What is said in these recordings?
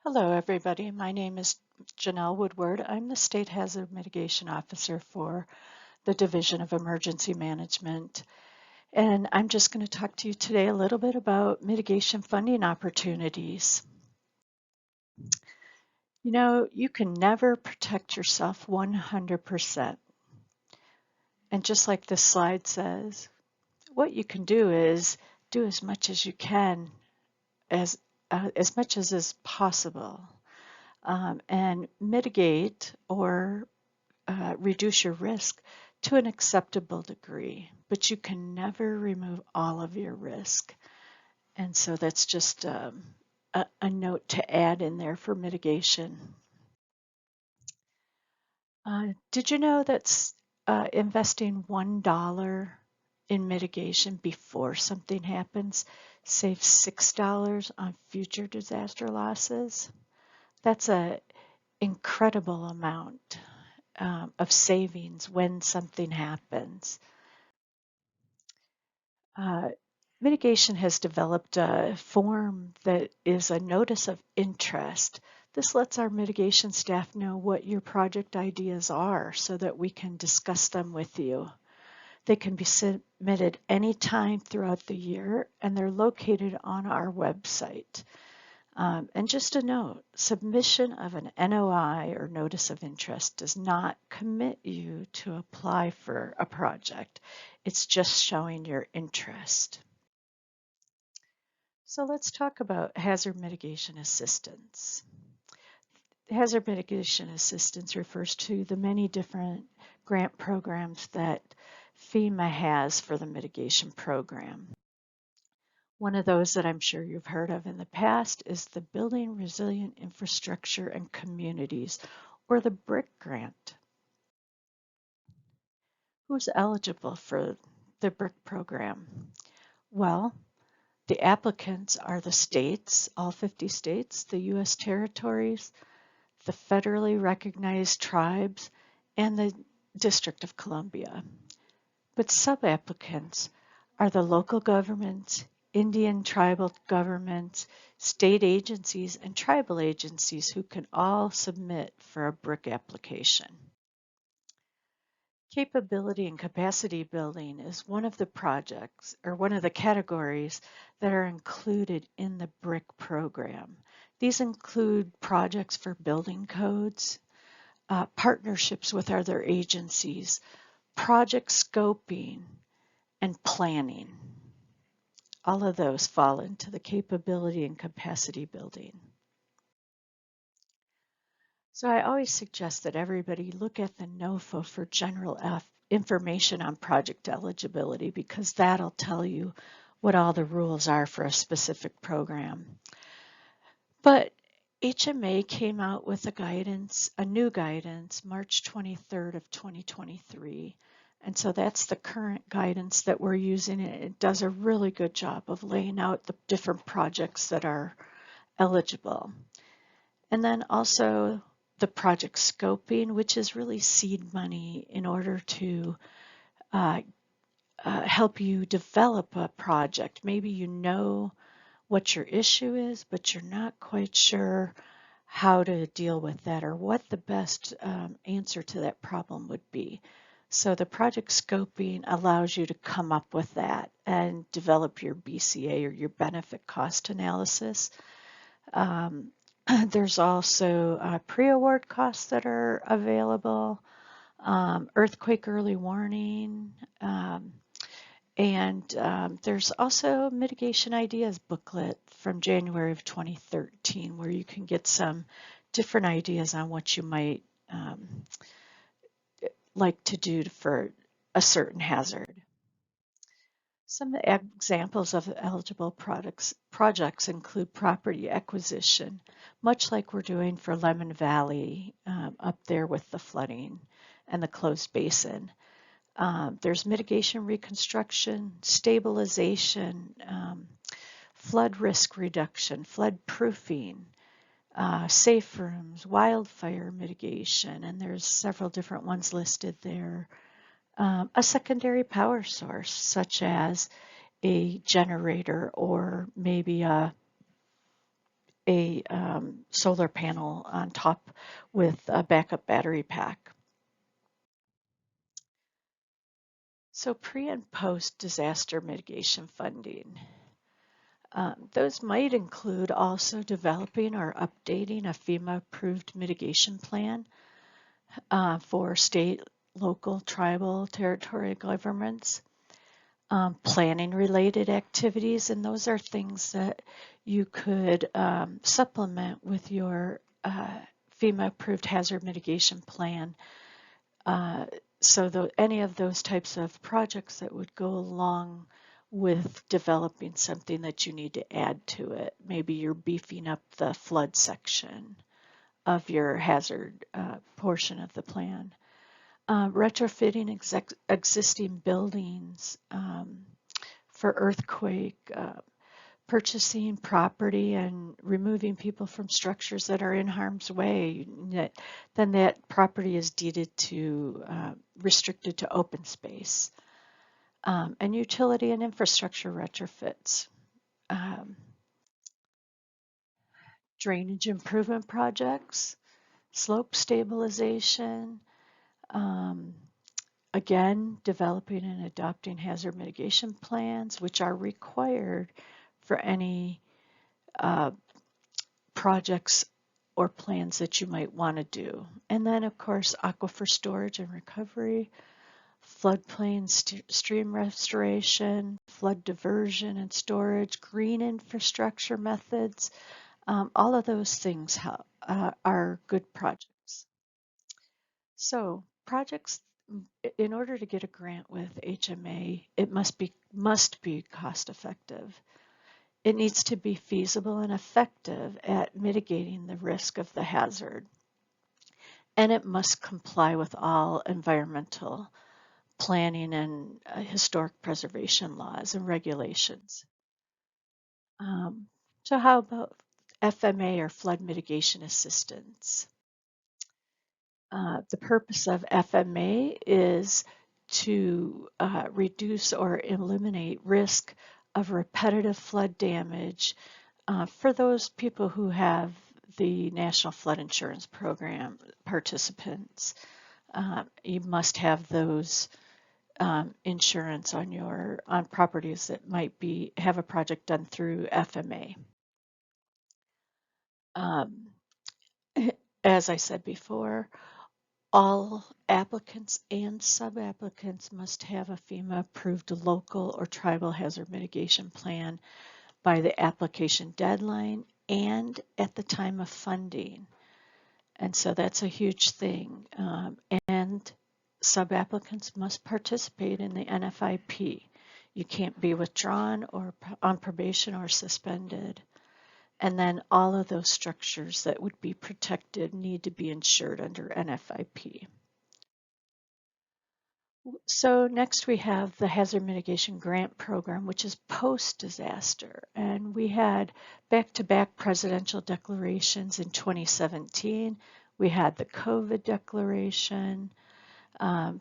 Hello, everybody. My name is Janelle Woodward. I'm the State Hazard Mitigation Officer for the Division of Emergency Management. And I'm just going to talk to you today a little bit about mitigation funding opportunities. You know, you can never protect yourself 100%. And just like this slide says, what you can do is do as much as you can, as much as is possible, and mitigate or reduce your risk to an acceptable degree, but you can never remove all of your risk. And so that's just a note to add in there for mitigation. Did you know that investing $1 in mitigation before something happens saves $6 on future disaster losses? That's an incredible amount of savings when something happens. Uh, Mitigation has developed a form that is a notice of interest. This lets our mitigation staff know what your project ideas are so that we can discuss them with you. They can be submitted anytime throughout the year, and they're located on our website. And just a note, submission of an NOI or notice of interest does not commit you to apply for a project. It's just showing your interest. So let's talk about hazard mitigation assistance. Hazard mitigation assistance refers to the many different grant programs that FEMA has for the mitigation program. One of those that I'm sure you've heard of in the past is the Building Resilient Infrastructure and Communities, or the BRIC grant. Who's eligible for the BRIC program? Well, the applicants are the states, all 50 states, the U.S. territories, the federally recognized tribes, and the District of Columbia. But sub-applicants are the local governments, Indian tribal governments, state agencies, and tribal agencies who can all submit for a BRIC application. Capability and capacity building is one of the projects or one of the categories that are included in the BRIC program. These include projects for building codes, partnerships with other agencies, project scoping, and planning. All of those fall into the capability and capacity building. So I always suggest that everybody look at the NOFA for general information on project eligibility, because that'll tell you what all the rules are for a specific program. But HMA came out with a new guidance, March 23rd of 2023. And so that's the current guidance that we're using. It does a really good job of laying out the different projects that are eligible. And then also the project scoping, which is really seed money in order to help you develop a project. Maybe you know what your issue is, but you're not quite sure how to deal with that or what the best answer to that problem would be. So the project scoping allows you to come up with that and develop your BCA or your benefit cost analysis. There's also pre-award costs that are available, earthquake early warning, and there's also Mitigation Ideas booklet from January of 2013 where you can get some different ideas on what you might like to do for a certain hazard. Some examples of eligible projects include property acquisition, much like we're doing for Lemon Valley up there with the flooding and the closed basin. There's mitigation reconstruction, stabilization, flood risk reduction, flood proofing, safe rooms, wildfire mitigation, and there's several different ones listed there. A secondary power source, such as a generator or maybe a a solar panel on top with a backup battery pack. So pre and post disaster mitigation funding. Those might include also developing or updating a FEMA-approved mitigation plan for state, local, tribal, territorial governments, planning related activities, and those are things that you could supplement with your FEMA-approved hazard mitigation plan. So any of those types of projects that would go along with developing something that you need to add to it. Maybe you're beefing up the flood section of your hazard portion of the plan. Retrofitting existing buildings for earthquake, purchasing property and removing people from structures that are in harm's way, then that property is deeded to, restricted to open space. And utility and infrastructure retrofits. Drainage improvement projects, slope stabilization, again, developing and adopting hazard mitigation plans, which are required for any projects or plans that you might want to do. And then, of course, aquifer storage and recovery, floodplain stream restoration, flood diversion and storage, green infrastructure methods. All of those things are good projects. So projects, in order to get a grant with HMA, it must be cost effective. It needs to be feasible and effective at mitigating the risk of the hazard. And it must comply with all environmental planning and historic preservation laws and regulations. So how about FMA, or flood mitigation assistance? The purpose of FMA is to reduce or eliminate risk of repetitive flood damage for those people who have the National Flood Insurance Program participants. You must have those insurance on properties that might have a project done through FMA. As I said before, all applicants and sub-applicants must have a FEMA-approved local or tribal hazard mitigation plan by the application deadline and at the time of funding. And so that's a huge thing. And sub-applicants must participate in the NFIP. You can't be withdrawn or on probation or suspended. And then all of those structures that would be protected need to be insured under NFIP. So next we have the Hazard Mitigation Grant Program, which is post-disaster. And we had back-to-back presidential declarations in 2017. We had the COVID declaration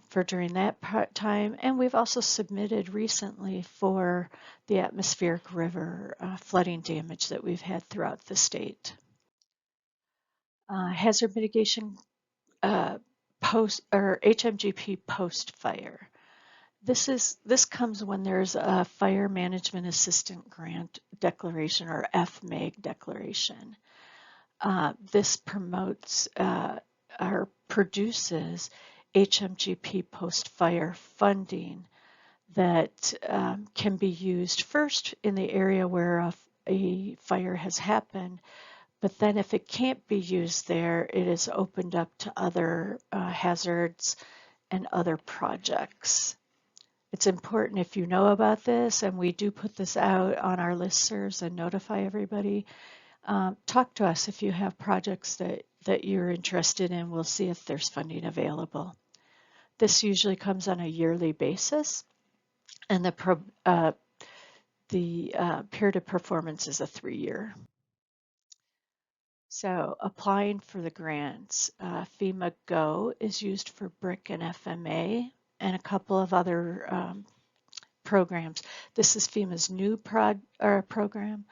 for during that time. And we've also submitted recently for the atmospheric river flooding damage that we've had throughout the Hazard Mitigation HMGP post-fire. This comes when there's a Fire Management Assistant Grant Declaration, or FMAG declaration. This promotes or produces HMGP post-fire funding that can be used first in the area where a fire has happened, but then if it can't be used there, it is opened up to other hazards and other projects. It's important, if you know about this, and we do put this out on our listservs and notify everybody, talk to us if you have projects that you're interested in. We'll see if there's funding available. This usually comes on a yearly basis, and the period of performance is a 3-year. So applying for the grants, FEMA Go is used for BRIC and FMA and a couple of other programs. This is FEMA's new program.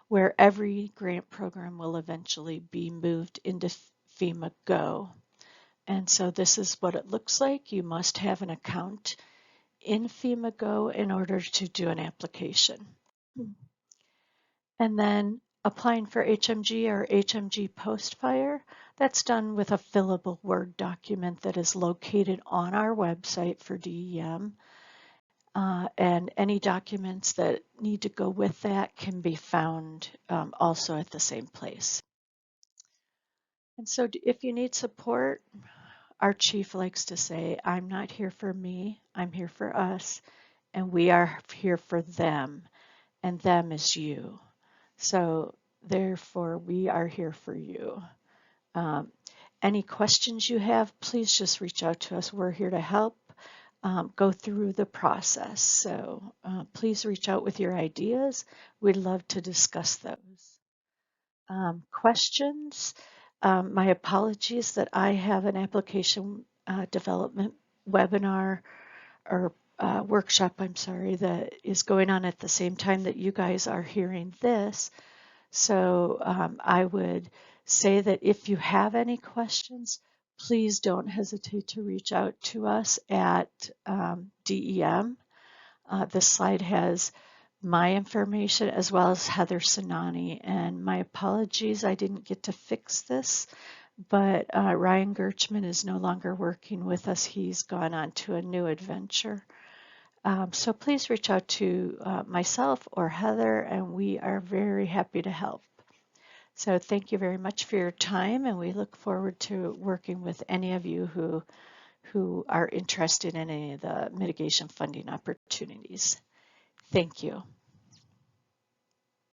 where every grant program will eventually be moved into FEMA Go. And so this is what it looks like. You must have an account in FEMA Go in order to do an application. And then applying for HMG or HMG post-fire, that's done with a fillable Word document that is located on our website for DEM. And any documents that need to go with that can be found also at the same place. And so if you need support, our chief likes to say, I'm not here for me, I'm here for us, and we are here for them, and them is you. So therefore, we are here for you. Any questions you have, please just reach out to us. We're here to help go through the process. So please reach out with your ideas. We'd love to discuss those. Questions? My apologies that I have an application development webinar or workshop, I'm sorry, that is going on at the same time that you guys are hearing this. So I would say that if you have any questions, please don't hesitate to reach out to us at DEM. This slide has my information as well as Heather Sinani, and my apologies, I didn't get to fix this, but Ryan Gerchman is no longer working with us. He's gone on to a new adventure. So please reach out to myself or Heather, and we are very happy to help. So thank you very much for your time, and we look forward to working with any of you who are interested in any of the mitigation funding opportunities. Thank you.